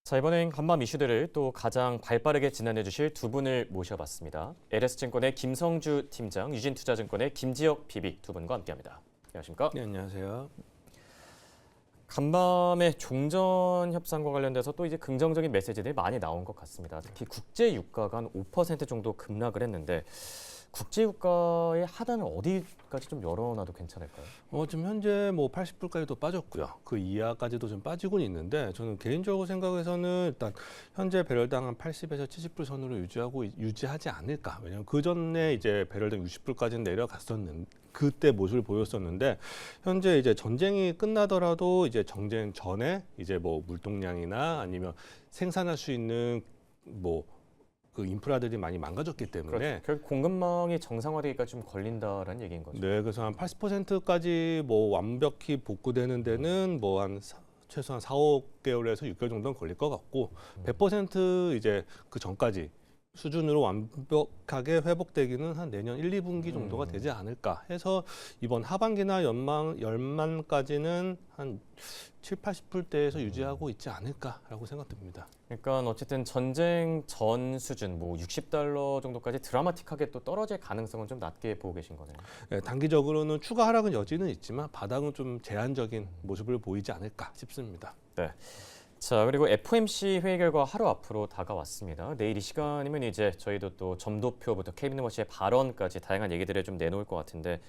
자, 이번엔 간밤 이슈들을 또 가장 발빠르게 진단해 주실 두 분을 모셔봤습니다. LS증권의 김성주 팀장, 유진투자증권의 김지혁 PB 두 분과 함께합니다. 안녕하십니까? 네, 안녕하세요. 간밤에 종전 협상과 관련돼서 또 이제 긍정적인 메시지들이 많이 나온 것 같습니다. 특히 국제 유가가 한 5% 정도 급락을 했는데 국제 유가의 하단을 어디까지 좀 열어놔도 괜찮을까요? 지금 현재 뭐 80불까지도 빠졌고요. 그 이하까지도 좀 빠지고 있는데 저는 개인적으로 생각해서는 일단 현재 배럴당 한 80에서 70불 선으로 유지하지 않을까. 왜냐하면 그 전에 이제 배럴당 60불까지는 내려갔었는데 그때 모습을 보였었는데 현재 이제 전쟁이 끝나더라도 이제 전쟁 전에 이제 뭐 물동량이나 아니면 생산할 수 있는 뭐 그 인프라들이 많이 망가졌기 때문에 그렇죠. 결국 공급망이 정상화되기까지 좀 걸린다라는 얘기인 거죠. 네, 그래서 한 80%까지 뭐 완벽히 복구되는 데는 뭐 한 최소한 4, 5개월에서 6개월 정도는 걸릴 것 같고 100% 이제 그 전까지 수준으로 완벽하게 회복되기는 한 내년 1, 2분기 정도가 되지 않을까 해서 이번 하반기나 연말까지는 한 7, 80불대에서 유지하고 있지 않을까라고 생각됩니다. 그러니까 어쨌든 전쟁 전 수준 뭐 $60 정도까지 드라마틱하게 또 떨어질 가능성은 좀 낮게 보고 계신 거네요. 네, 단기적으로는 추가 하락은 여지는 있지만 바닥은 좀 제한적인 모습을 보이지 않을까 싶습니다. 네. 자, 그리고 FOMC 회의 결과 하루 앞으로 다가왔습니다. 내일 이 시간이면 이제 저희도 또 점도표부터 케빈 워시의 발언까지 다양한 얘기들을 좀 내놓을 것 같은데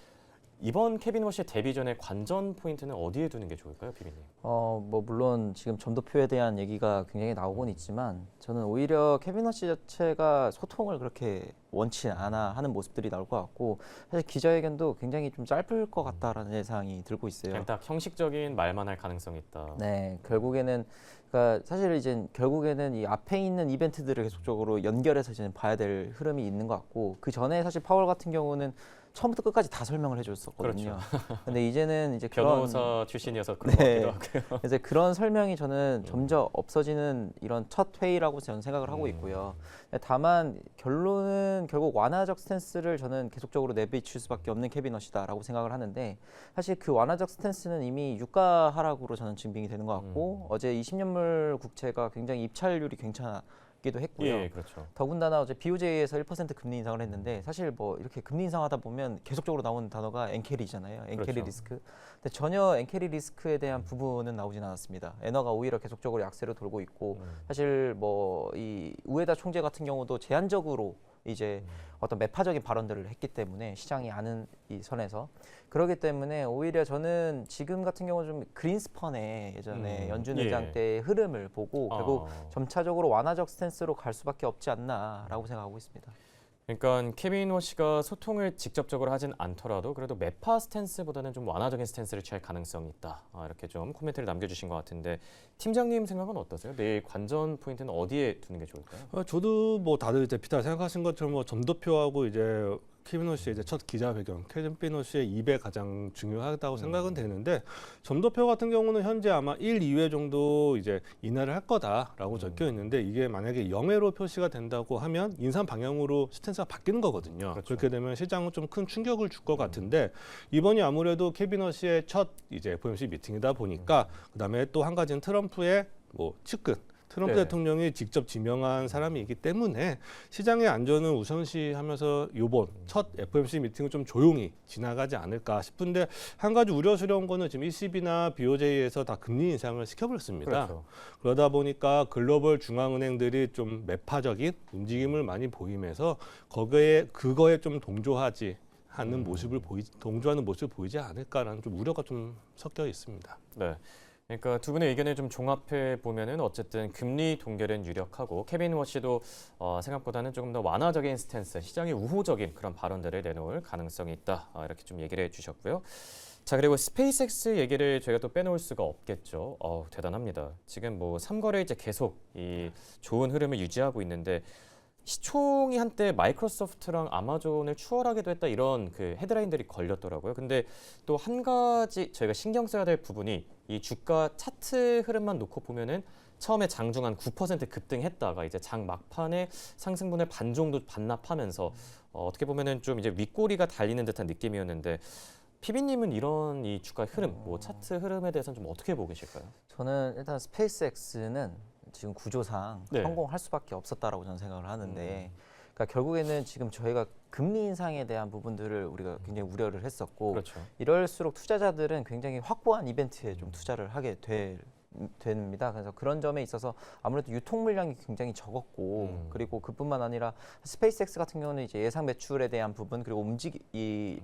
이번 케빈 워시 데뷔 전에 관전 포인트는 어디에 두는 게 좋을까요, 피비님? 뭐 물론 지금 점도표에 대한 얘기가 굉장히 나오곤 있지만 저는 오히려 케빈 워시 자체가 소통을 그렇게 원치 않아 하는 모습들이 나올 것 같고 사실 기자회견도 굉장히 좀 짧을 것 같다라는 예상이 들고 있어요. 그냥 딱 형식적인 말만 할 가능성이 있다. 네, 결국에는 그러니까 사실 이제 결국에는 이 앞에 있는 이벤트들을 계속적으로 연결해서 이제 봐야 될 흐름이 있는 것 같고 그 전에 사실 파월 같은 경우는 처음부터 끝까지 다 설명을 해줬었거든요. 그렇죠. 근데 이제는 이제 변호사 출신이어서 그런 네. 것 같기도 하고요. 이제 그런 설명이 저는 점점 없어지는 이런 첫 회의라고 저는 생각을 하고 있고요. 다만 결론은 결국 완화적 스탠스를 저는 계속적으로 내비칠 수밖에 없는 케빈 워시다라고 생각을 하는데 사실 그 완화적 스탠스는 이미 유가 하락으로 저는 증빙이 되는 것 같고 어제 20년물 국채가 굉장히 입찰률이 괜찮기도 했고요. 예, 그렇죠. 더군다나 어제 BOJ에서 1% 금리 인상을 했는데 사실 뭐 이렇게 금리 인상하다 보면 계속적으로 나오는 단어가 엔캐리잖아요. 엔캐리 그렇죠. 리스크. 근데 전혀 엔캐리 리스크에 대한 부분은 나오진 않았습니다. 엔화가 오히려 계속적으로 약세로 돌고 있고 사실 뭐 이 우에다 총재 같은 경우도 제한적으로 이제 어떤 매파적인 발언들을 했기 때문에 시장이 아는 이 선에서 그렇기 때문에 오히려 저는 지금 같은 경우는 좀 그린스펀의 예전에 연준 의장 예. 때의 흐름을 보고 결국 점차적으로 완화적 스탠스로 갈 수밖에 없지 않나라고 생각하고 있습니다. 그러니까 케빈 워시가 소통을 직접적으로 하진 않더라도 그래도 매파 스탠스보다는 좀 완화적인 스탠스를 취할 가능성이 있다. 이렇게 좀 코멘트를 남겨주신 것 같은데 팀장님 생각은 어떠세요? 내일 관전 포인트는 어디에 두는 게 좋을까요? 저도 뭐 다들 이제 비슷하게 생각하신 것처럼 뭐 점도표하고 이제 케빈 워시의 이제 첫 기자회견, 케빈 워시의 입에 가장 중요하다고 생각은 되는데 점도표 같은 경우는 현재 아마 1, 2회 정도 이제 인하를 할 거다라고 적혀 있는데 이게 만약에 0회로 표시가 된다고 하면 인상 방향으로 스탠스가 바뀌는 거거든요. 그렇죠. 그렇게 되면 시장은 좀 큰 충격을 줄 것 같은데 이번이 아무래도 케빈 워시의 첫 이제 FOMC 미팅이다 보니까 그다음에 또 한 가지는 트럼프의 뭐 측근. 트럼프 네. 대통령이 직접 지명한 사람이기 때문에 시장의 안전을 우선시하면서 이번 첫 FOMC 미팅은 좀 조용히 지나가지 않을까 싶은데 한 가지 우려스러운 거는 지금 ECB나 BOJ에서 다 금리 인상을 시켜버렸습니다. 그렇죠. 그러다 보니까 글로벌 중앙은행들이 좀 매파적인 움직임을 많이 보이면서 그거에 좀 동조하는 모습을 보이지 않을까라는 좀 우려가 좀 섞여 있습니다. 네. 그러니까 두 분의 의견을 좀 종합해 보면은 어쨌든 금리 동결은 유력하고 케빈 워시도 생각보다는 조금 더 완화적인 스탠스, 시장이 우호적인 그런 발언들을 내놓을 가능성이 있다. 이렇게 좀 얘기를 해주셨고요. 자, 그리고 스페이스X 얘기를 저희가 또 빼놓을 수가 없겠죠. 대단합니다. 지금 뭐 3거래일째 계속 이 좋은 흐름을 유지하고 있는데 시총이 한때 마이크로소프트랑 아마존을 추월하기도 했다 이런 그 헤드라인들이 걸렸더라고요. 근데 또 한 가지 저희가 신경 써야 될 부분이 이 주가 차트 흐름만 놓고 보면은 처음에 장중한 9% 급등했다가 이제 장 막판에 상승분의 반 정도 반납하면서 어떻게 보면은 좀 이제 윗꼬리가 달리는 듯한 느낌이었는데 피비님은 이런 이 주가 흐름, 뭐 차트 흐름에 대해서는 좀 어떻게 보고 계실까요? 저는 일단 스페이스X는 지금 구조상 네. 성공할 수밖에 없었다라고 저는 생각을 하는데, 그러니까 결국에는 지금 저희가 금리 인상에 대한 부분들을 우리가 굉장히 우려를 했었고, 그렇죠. 이럴수록 투자자들은 굉장히 확고한 이벤트에 좀 투자를 하게 됩니다. 그래서 그런 점에 있어서 아무래도 유통 물량이 굉장히 적었고, 그리고 그뿐만 아니라 스페이스X 같은 경우는 이제 예상 매출에 대한 부분, 그리고 이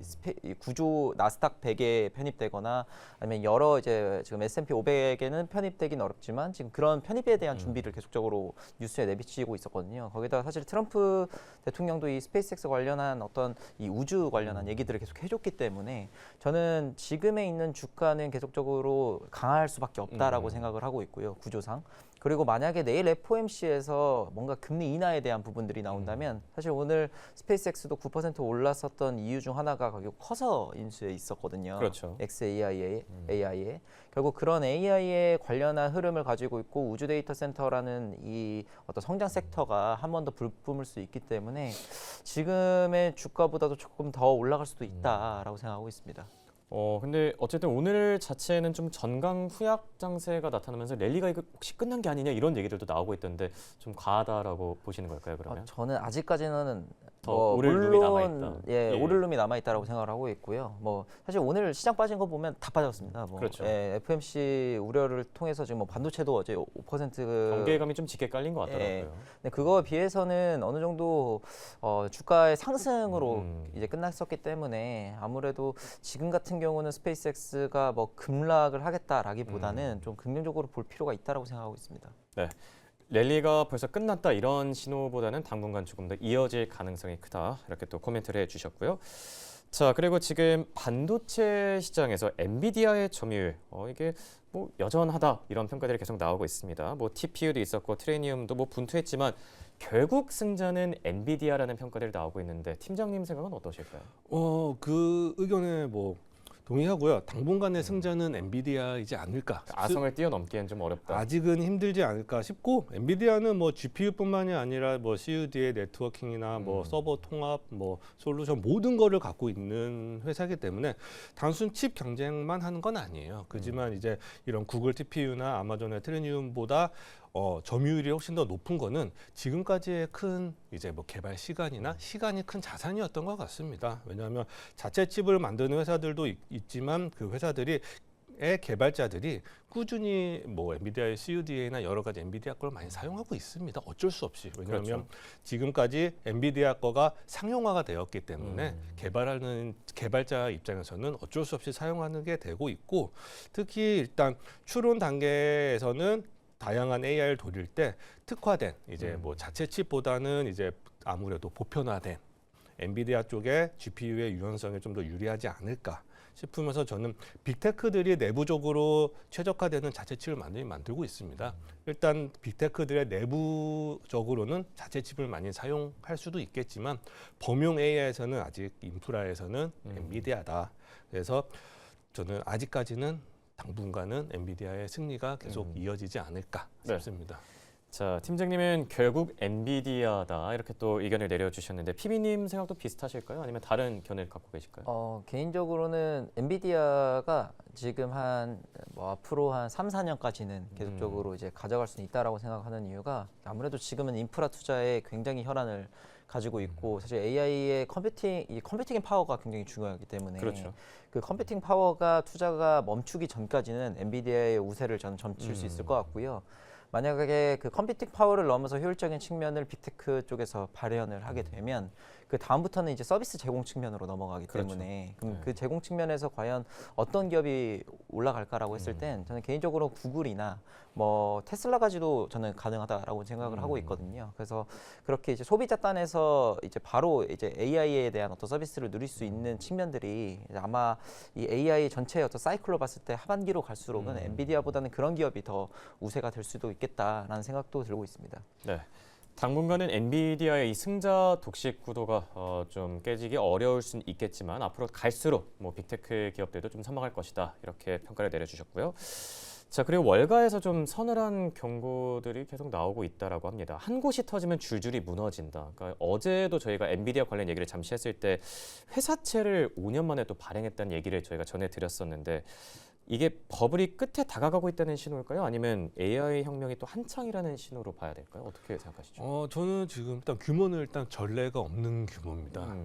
구조 나스닥 100에 편입되거나 아니면 여러 이제 지금 S&P 500에는 편입되긴 어렵지만 지금 그런 편입에 대한 준비를 계속적으로 뉴스에 내비치고 있었거든요. 거기다가 사실 트럼프 대통령도 이 스페이스X 관련한 어떤 이 우주 관련한 얘기들을 계속 해줬기 때문에 저는 지금에 있는 주가는 계속적으로 강할 수밖에 없다라고 생각을 하고 있고요, 구조상. 그리고 만약에 내일 FOMC에서 뭔가 금리 인하에 대한 부분들이 나온다면 사실 오늘 스페이스X도 9% 올랐었던 이유 중 하나가 결국 커서 인수에 있었거든요. 그렇죠. XAI에 결국 그런 AI에 관련한 흐름을 가지고 있고 우주 데이터 센터라는 이 어떤 성장 섹터가 한 번 더 불뿜을 수 있기 때문에 지금의 주가보다도 조금 더 올라갈 수도 있다라고 생각하고 있습니다. 근데 어쨌든 오늘 자체는 좀 전강 후약 장세가 나타나면서 랠리가 이거 혹시 끝난 게 아니냐 이런 얘기들도 나오고 있던데 좀 과하다라고 보시는 걸까요, 그러면? 저는 아직까지는 더 오를 룸이 남아있다. 예, 예. 오를 룸이 남아 있다라고 생각을 하고 있고요. 뭐 사실 오늘 시장 빠진 거 보면 다 빠졌습니다. 뭐 그렇죠. 예, FMC 우려를 통해서 지금 뭐 반도체도 어제 5% 경계감이 좀 짙게 깔린 것 예. 같더라고요. 근데 그거에 비해서는 어느 정도 주가의 상승으로 이제 끝났었기 때문에 아무래도 지금 같은 경우는 스페이스X가 뭐 급락을 하겠다라기보다는 좀 긍정적으로 볼 필요가 있다라고 생각하고 있습니다. 네. 랠리가 벌써 끝났다 이런 신호보다는 당분간 조금 더 이어질 가능성이 크다 이렇게 또 코멘트를 해주셨고요. 자, 그리고 지금 반도체 시장에서 엔비디아의 점유율 이게 뭐 여전하다 이런 평가들이 계속 나오고 있습니다. 뭐 TPU도 있었고 트레니움도 뭐 분투했지만 결국 승자는 엔비디아라는 평가들이 나오고 있는데 팀장님 생각은 어떠실까요? 그 의견에 뭐 동의하고요. 당분간의 승자는 엔비디아이지 않을까. 아성을 뛰어넘기엔 좀 어렵다. 아직은 힘들지 않을까 싶고, 엔비디아는 뭐 GPU뿐만이 아니라 뭐 CUD의 네트워킹이나 뭐 서버 통합, 뭐 솔루션 모든 거를 갖고 있는 회사이기 때문에 단순 칩 경쟁만 하는 건 아니에요. 그렇지만 이제 이런 구글 TPU나 아마존의 트레니움보다 점유율이 훨씬 더 높은 거는 지금까지의 큰 이제 뭐 개발 시간이 큰 자산이었던 것 같습니다. 왜냐하면 자체 칩을 만드는 회사들도 있지만 그 회사들의 개발자들이 꾸준히 뭐 엔비디아의 CUDA나 여러 가지 엔비디아 걸 많이 사용하고 있습니다. 어쩔 수 없이. 왜냐하면 그렇죠. 지금까지 엔비디아 거가 상용화가 되었기 때문에 개발하는 개발자 입장에서는 어쩔 수 없이 사용하는 게 되고 있고, 특히 일단 추론 단계에서는 다양한 AI를 돌릴 때 특화된 이제 뭐 자체 칩보다는 이제 아무래도 보편화된 엔비디아 쪽의 GPU의 유연성에 좀 더 유리하지 않을까 싶으면서 저는 빅테크들이 내부적으로 최적화되는 자체 칩을 많이 만들고 있습니다. 일단 빅테크들의 내부적으로는 자체 칩을 많이 사용할 수도 있겠지만 범용 AI에서는 아직 인프라에서는 엔비디아다. 그래서 저는 아직까지는 당분간은 엔비디아의 승리가 계속 이어지지 않을까 싶습니다. 자, 팀장님은 결국 엔비디아다 이렇게 또 의견을 내려주셨는데 PB님 생각도 비슷하실까요? 아니면 다른 견해를 갖고 계실까요? 개인적으로는 엔비디아가 지금 뭐 앞으로 한 3, 4년까지는 계속적으로 이제 가져갈 수 있다라고 생각하는 이유가 아무래도 지금은 인프라 투자에 굉장히 혈안을 가지고 있고 사실 AI의 컴퓨팅 파워가 굉장히 중요하기 때문에 그렇죠. 그 컴퓨팅 파워가 투자가 멈추기 전까지는 엔비디아의 우세를 저는 점칠 수 있을 것 같고요. 만약에 그 컴퓨팅 파워를 넘어서 효율적인 측면을 빅테크 쪽에서 발현을 하게 되면 그 다음부터는 이제 서비스 제공 측면으로 넘어가기 때문에 그럼 그 제공 측면에서 과연 어떤 기업이 올라갈까라고 했을 땐 저는 개인적으로 구글이나 뭐 테슬라까지도 저는 가능하다라고 생각을 하고 있거든요. 그래서 그렇게 이제 소비자 단에서 이제 바로 이제 AI에 대한 어떤 서비스를 누릴 수 있는 측면들이 이제 아마 이 AI 전체의 어떤 사이클로 봤을 때 하반기로 갈수록은 엔비디아보다는 그런 기업이 더 우세가 될 수도 있겠다라는 생각도 들고 있습니다. 네. 당분간은 엔비디아의 이 승자 독식 구도가 좀 깨지기 어려울 수는 있겠지만 앞으로 갈수록 뭐 빅테크 기업들도 좀 선망할 것이다 이렇게 평가를 내려주셨고요. 자, 그리고 월가에서 좀 서늘한 경고들이 계속 나오고 있다라고 합니다. 한 곳이 터지면 줄줄이 무너진다. 그러니까 어제도 저희가 엔비디아 관련 얘기를 잠시 했을 때 회사채를 5년 만에 또 발행했다는 얘기를 저희가 전해드렸었는데 이게 버블이 끝에 다가가고 있다는 신호일까요? 아니면 AI 혁명이 또 한창이라는 신호로 봐야 될까요? 어떻게 생각하시죠? 저는 지금 일단 규모는 일단 전례가 없는 규모입니다.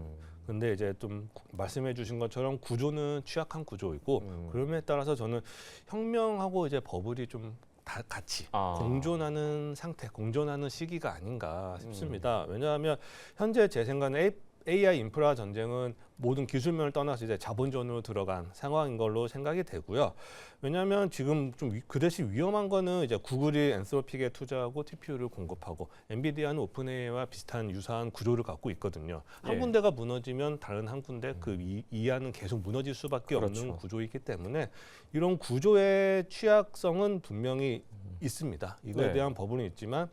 근데 이제 좀 말씀해 주신 것처럼 구조는 취약한 구조이고 그럼에 따라서 저는 혁명하고 이제 버블이 좀 다 같이 공존하는 상태, 공존하는 시기가 아닌가 싶습니다. 왜냐하면 현재 제 생각에는 AI 인프라 전쟁은 모든 기술면을 떠나서 이제 자본전으로 들어간 상황인 걸로 생각이 되고요. 왜냐하면 지금 좀 그 대신 위험한 거는 이제 구글이 엔솔픽에 투자하고 TPU를 공급하고 엔비디아는 오픈AI와 비슷한 유사한 구조를 갖고 있거든요. 한 예. 군데가 무너지면 다른 한 군데 그 이하는 계속 무너질 수밖에 그렇죠. 없는 구조이기 때문에 이런 구조의 취약성은 분명히 있습니다. 이거에 네. 대한 버블은 있지만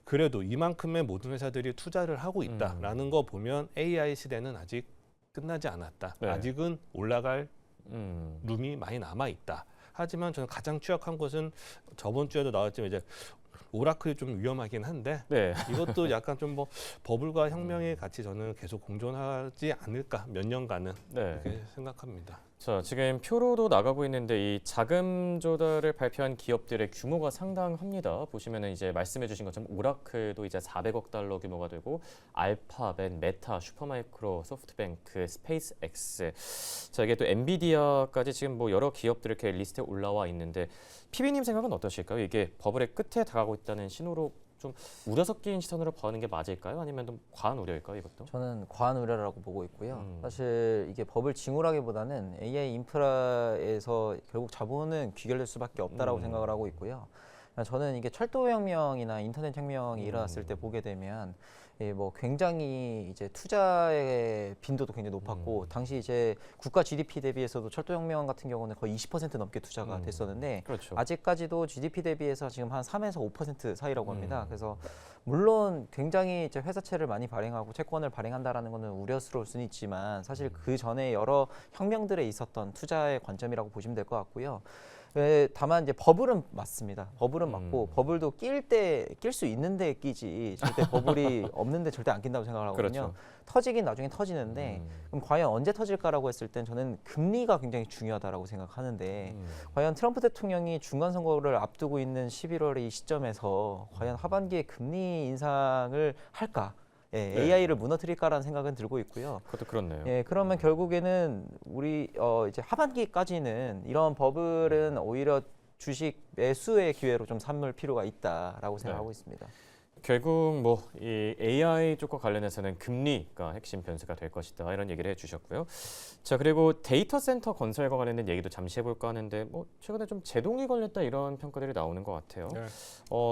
그래도 이만큼의 모든 회사들이 투자를 하고 있다라는 거 보면 AI 시대는 아직 끝나지 않았다. 네. 아직은 올라갈 룸이 많이 남아 있다. 하지만 저는 가장 취약한 것은 저번 주에도 나왔지만 이제 오라클이 좀 위험하긴 한데 네. 이것도 약간 좀 뭐 버블과 혁명이 같이 저는 계속 공존하지 않을까 몇 년간은 네. 그렇게 생각합니다. 자, 지금 표로도 나가고 있는데 이 자금 조달을 발표한 기업들의 규모가 상당합니다. 보시면은 이제 말씀해 주신 것처럼 오라클도 이제 400억 달러 규모가 되고 알파벳, 메타, 슈퍼마이크로, 소프트뱅크, 스페이스X. 자, 이게 또 엔비디아까지 지금 뭐 여러 기업들 이렇게 리스트에 올라와 있는데 피비님 생각은 어떠실까요? 이게 버블의 끝에 다가고 있다는 신호로 좀 우려 섞인 시선으로 보는 게 맞을까요? 아니면 좀 과한 우려일까요, 이것도? 저는 과한 우려라고 보고 있고요. 음. 사실 이게 버블 징후라기보다는 AI 인프라에서 결국 자본은 귀결될 수밖에 없다라고 생각을 하고 있고요. 저는 이게 철도혁명이나 인터넷 혁명이 일어났을 때 보게 되면 뭐 굉장히 이제 투자의 빈도도 굉장히 높았고 당시 이제 국가 GDP 대비해서도 철도혁명 같은 경우는 거의 20% 넘게 투자가 됐었는데 그렇죠. 아직까지도 GDP 대비해서 지금 한 3에서 5% 사이라고 합니다. 그래서 물론 굉장히 이제 회사채를 많이 발행하고 채권을 발행한다라는 것은 우려스러울 수는 있지만 사실 그 전에 여러 혁명들에 있었던 투자의 관점이라고 보시면 될 것 같고요. 다만 이제 버블은 맞습니다. 버블은 맞고 버블도 낄 수 있는데 끼지 절대 버블이 없는데 절대 안 낀다고 생각을 하거든요. 그렇죠. 터지긴 나중에 터지는데 그럼 과연 언제 터질까라고 했을 땐 저는 금리가 굉장히 중요하다라고 생각하는데 과연 트럼프 대통령이 중간 선거를 앞두고 있는 11월의 이 시점에서 과연 하반기에 금리 인상을 할까? 예, 네. AI를 무너뜨릴까라는 생각은 들고 있고요. 그것도 그렇네요. 예, 그러면 결국에는 우리 이제 하반기까지는 이런 버블은 오히려 주식 매수의 기회로 좀 삼을 필요가 있다라고 생각하고 있습니다. 결국 뭐 이 AI 쪽과 관련해서는 금리가 핵심 변수가 될 것이다 이런 얘기를 해주셨고요. 자, 그리고 데이터 센터 건설과 관련된 얘기도 잠시 해볼까 하는데 뭐 최근에 좀 제동이 걸렸다 이런 평가들이 나오는 것 같아요. 네.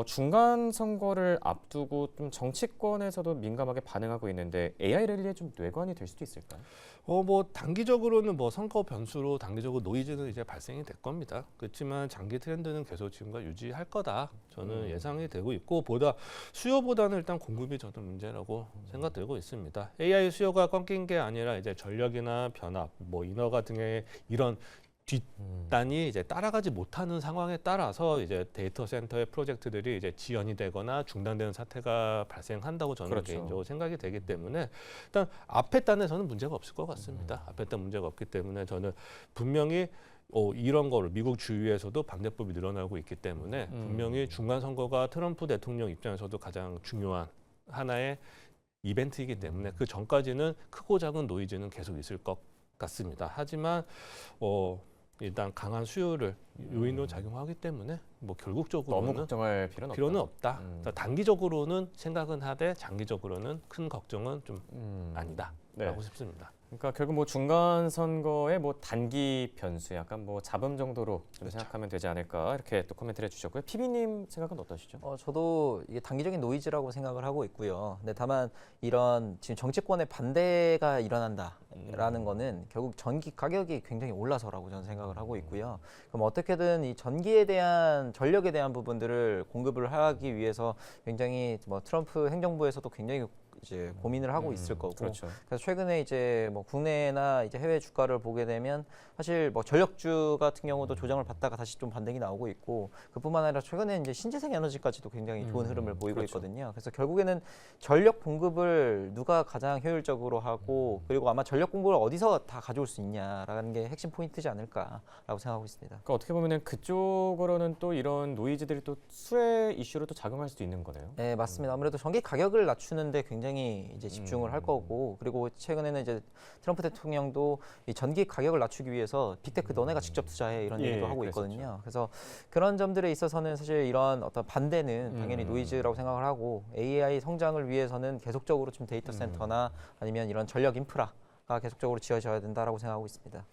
중간 선거를 앞두고 좀 정치권에서도 민감하게 반응하고 있는데 AI 랠리에 좀 뇌관이 될 수도 있을까요? 뭐 단기적으로는 뭐 선거 변수로 단기적으로 노이즈는 이제 발생이 될 겁니다. 그렇지만 장기 트렌드는 계속 지금과 유지할 거다. 저는 예상이 되고 있고 보다 수요보다는 일단 공급이 저는 문제라고 생각되고 있습니다. AI 수요가 꺾인 게 아니라 이제 전력이나 변압, 뭐 인허가 등의 이런 뒷단이 이제 따라가지 못하는 상황에 따라서 이제 데이터 센터의 프로젝트들이 이제 지연이 되거나 중단되는 사태가 발생한다고 저는 그렇죠. 개인적으로 생각이 되기 때문에 일단 앞에 단에서는 문제가 없을 것 같습니다. 앞에 단 문제가 없기 때문에 저는 분명히 이런 거를 미국 주위에서도 반대법이 늘어나고 있기 때문에 분명히 중간 선거가 트럼프 대통령 입장에서도 가장 중요한 하나의 이벤트이기 때문에 그 전까지는 크고 작은 노이즈는 계속 있을 것 같습니다. 하지만 일단 강한 수요를 요인으로 작용하기 때문에 뭐 너무 결국적으로는 걱정할 필요는 없다. 그래서 단기적으로는 생각은 하되 장기적으로는 큰 걱정은 좀 아니다라고 네. 싶습니다. 그러니까 결국 뭐 중간 선거의 뭐 단기 변수, 약간 뭐 잡음 정도로 좀 그렇죠. 생각하면 되지 않을까 이렇게 또 코멘트를 해주셨고요. 피비님 생각은 어떠시죠? 저도 이게 단기적인 노이즈라고 생각을 하고 있고요. 근데 다만 이런 지금 정치권의 반대가 일어난다라는 거는 결국 전기 가격이 굉장히 올라서라고 저는 생각을 하고 있고요. 그럼 어떻게든 이 전기에 대한 전력에 대한 부분들을 공급을 하기 위해서 굉장히 뭐 트럼프 행정부에서도 굉장히 이제 고민을 하고 있을 거고. 그렇죠. 그래서 최근에 이제 뭐 국내나 이제 해외 주가를 보게 되면 사실 뭐 전력주 같은 경우도 조정을 받다가 다시 좀 반등이 나오고 있고, 그뿐만 아니라 최근에 이제 신재생 에너지까지도 굉장히 좋은 흐름을 보이고 그렇죠. 있거든요. 그래서 결국에는 전력 공급을 누가 가장 효율적으로 하고, 그리고 아마 전력 공급을 어디서 다 가져올 수 있냐라는 게 핵심 포인트지 않을까라고 생각하고 있습니다. 그러니까 어떻게 보면은 그쪽으로는 또 이런 노이즈들이 또 수혜 이슈로 또 작용할 수도 있는 거네요. 네, 맞습니다. 아무래도 전기 가격을 낮추는데 굉장히 이제 집중을 할 거고, 그리고 최근에는 이제 트럼프 대통령도 이 전기 가격을 낮추기 위해서 빅테크 너네가 직접 투자해 이런 얘기도 하고 그랬었죠. 있거든요. 그래서 그런 점들에 있어서는 사실 이런 어떤 반대는 당연히 노이즈라고 생각을 하고, AI 성장을 위해서는 계속적으로 좀 데이터 센터나 아니면 이런 전력 인프라가 계속적으로 지어져야 된다라고 생각하고 있습니다.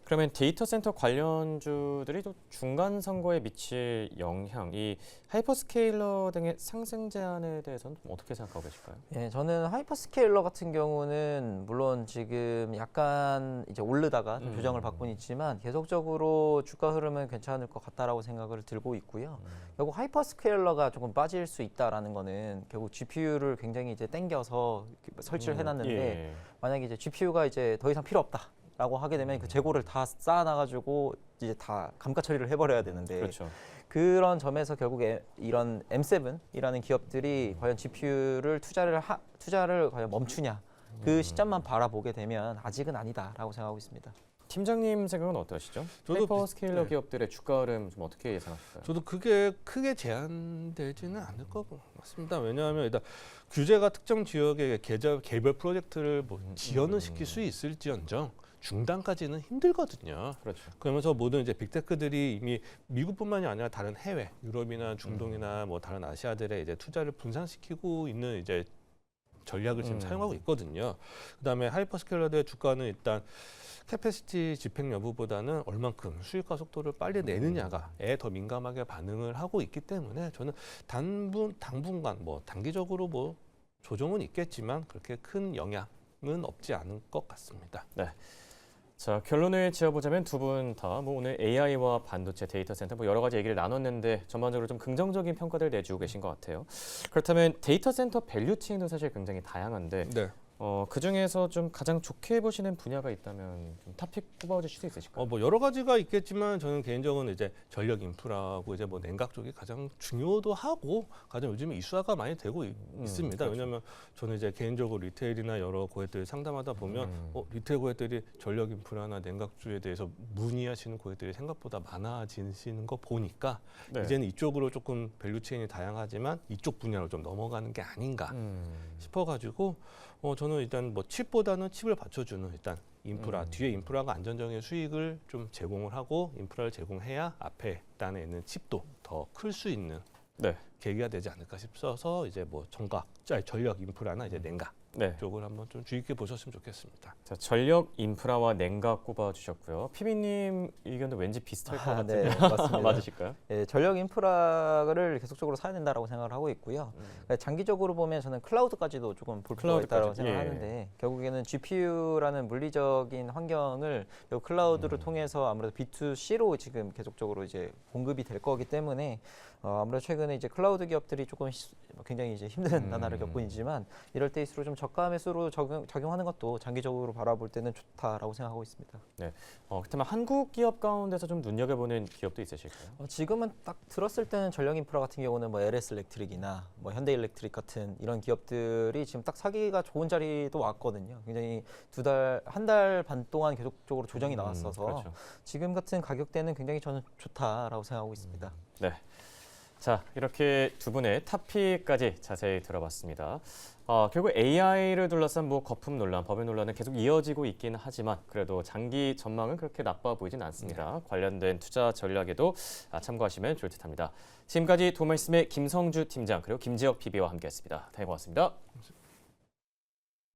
그러면 데이터 센터 관련주들이 좀 중간 선거에 미칠 영향, 이 하이퍼스케일러 등의 상승 제한에 대해서는 좀 어떻게 생각하고 계실까요? 예, 저는 하이퍼스케일러 같은 경우는 물론 지금 약간 이제 오르다가 좀 조정을 받고는 있지만 계속적으로 주가 흐름은 괜찮을 것 같다라고 생각을 들고 있고요. 결국 하이퍼스케일러가 조금 빠질 수 있다라는 거는 결국 GPU를 굉장히 이제 땡겨서 설치를 해놨는데 예. 만약에 이제 GPU가 이제 더 이상 필요 없다라고 하게 되면 그 재고를 다 쌓아놔가지고 이제 다 감가 처리를 해버려야 되는데, 그렇죠. 그런 점에서 결국 이런 M7이라는 기업들이 과연 GPU를 투자를 과연 멈추냐, 그 시점만 바라보게 되면 아직은 아니다라고 생각하고 있습니다. 팀장님 생각은 어떠시죠? 저도 하이퍼스케일러 네. 기업들의 주가 흐름 좀 어떻게 예상하실까요? 저도 그게 크게 제한되지는 않을 것 같습니다. 왜냐하면 일단 규제가 특정 지역의 개별 프로젝트를 뭐 지연을 시킬 수 있을지언정 중단까지는 힘들거든요. 그렇죠. 그러면서 모든 이제 빅테크들이 이미 미국뿐만이 아니라 다른 해외, 유럽이나 중동이나 뭐 다른 아시아들의 이제 투자를 분산시키고 있는 이제 전략을 지금 사용하고 있거든요. 그다음에 하이퍼스케일러들의 주가는 일단 캐패시티 집행 여부보다는 얼만큼 수익화 속도를 빨리 내느냐가에 더 민감하게 반응을 하고 있기 때문에 저는 당분간 뭐 단기적으로 뭐 조정은 있겠지만 그렇게 큰 영향은 없지 않을 것 같습니다. 자, 결론을 지어보자면 두 분 다 뭐 오늘 AI와 반도체, 데이터 센터 뭐 여러 가지 얘기를 나눴는데 전반적으로 좀 긍정적인 평가들 내주고 계신 것 같아요. 그렇다면 데이터 센터 밸류 체인도 사실 굉장히 다양한데 네. 그 중에서 좀 가장 좋게 보시는 분야가 있다면 좀 탑픽 뽑아주실 수 있으실까요? 뭐 여러 가지가 있겠지만 저는 개인적으로는 이제 전력 인프라하고 이제 뭐 냉각 쪽이 가장 중요도 하고 가장 요즘에 이슈화가 많이 되고 있습니다. 그렇죠. 왜냐하면 저는 이제 개인적으로 리테일이나 여러 고객들 상담하다 보면 리테일 고객들이 전력 인프라나 냉각주에 대해서 문의하시는 고객들이 생각보다 많아지시는 거 보니까 네. 이제는 이쪽으로 조금 밸류체인이 다양하지만 이쪽 분야로 좀 넘어가는 게 아닌가 싶어가지고 저는 일단 뭐 칩보다는 칩을 받쳐주는 일단 인프라 뒤에 인프라가 안정적인 수익을 좀 제공을 하고 인프라를 제공해야 앞에 단에 있는 칩도 더 클 수 있는 네. 계기가 되지 않을까 싶어서 이제 뭐 전력 인프라나 이제 냉각 네. 쪽을 한번 좀 주의 깊게 보셨으면 좋겠습니다. 자, 전력 인프라와 냉각 꼽아주셨고요. 피비님 의견도 왠지 비슷할 것 같은데 네, 맞습니다. 맞으실까요? 예, 전력 인프라를 계속적으로 사야 된다라고 생각을 하고 있고요. 그러니까 장기적으로 보면 저는 클라우드까지도 조금 볼 필요가 있다고 클라우드까지, 생각하는데 결국에는 GPU라는 물리적인 환경을 이 클라우드를 통해서 아무래도 B2C로 지금 계속적으로 이제 공급이 될 거기 때문에 아무래도 최근에 이제 클라우드 기업들이 조금 굉장히 이제 힘든 나날을 겪고 있지만 이럴 때일수록 좀 저가 매수로 작용하는 것도 장기적으로 바라볼 때는 좋다라고 생각하고 있습니다. 그렇다면 한국 기업 가운데서 좀 눈여겨보는 기업도 있으실까요? 지금은 딱 들었을 때는 전력 인프라 같은 경우는 뭐 LS 일렉트릭이나 뭐 현대 일렉트릭 같은 이런 기업들이 지금 딱 사기가 좋은 자리도 왔거든요. 굉장히 한 달 반 동안 계속적으로 조정이 나왔어서 그렇죠. 지금 같은 가격대는 굉장히 저는 좋다라고 생각하고 있습니다. 네. 자, 이렇게 두 분의 탑픽까지 자세히 들어봤습니다. 결국 AI를 둘러싼 뭐 거품 논란, 법의 논란은 계속 이어지고 있긴 하지만 그래도 장기 전망은 그렇게 나빠 보이진 않습니다. 관련된 투자 전략에도 참고하시면 좋을 듯합니다. 지금까지 도말씀의 김성주 팀장 그리고 김지혁 PB와 함께했습니다. 다녀왔습니다.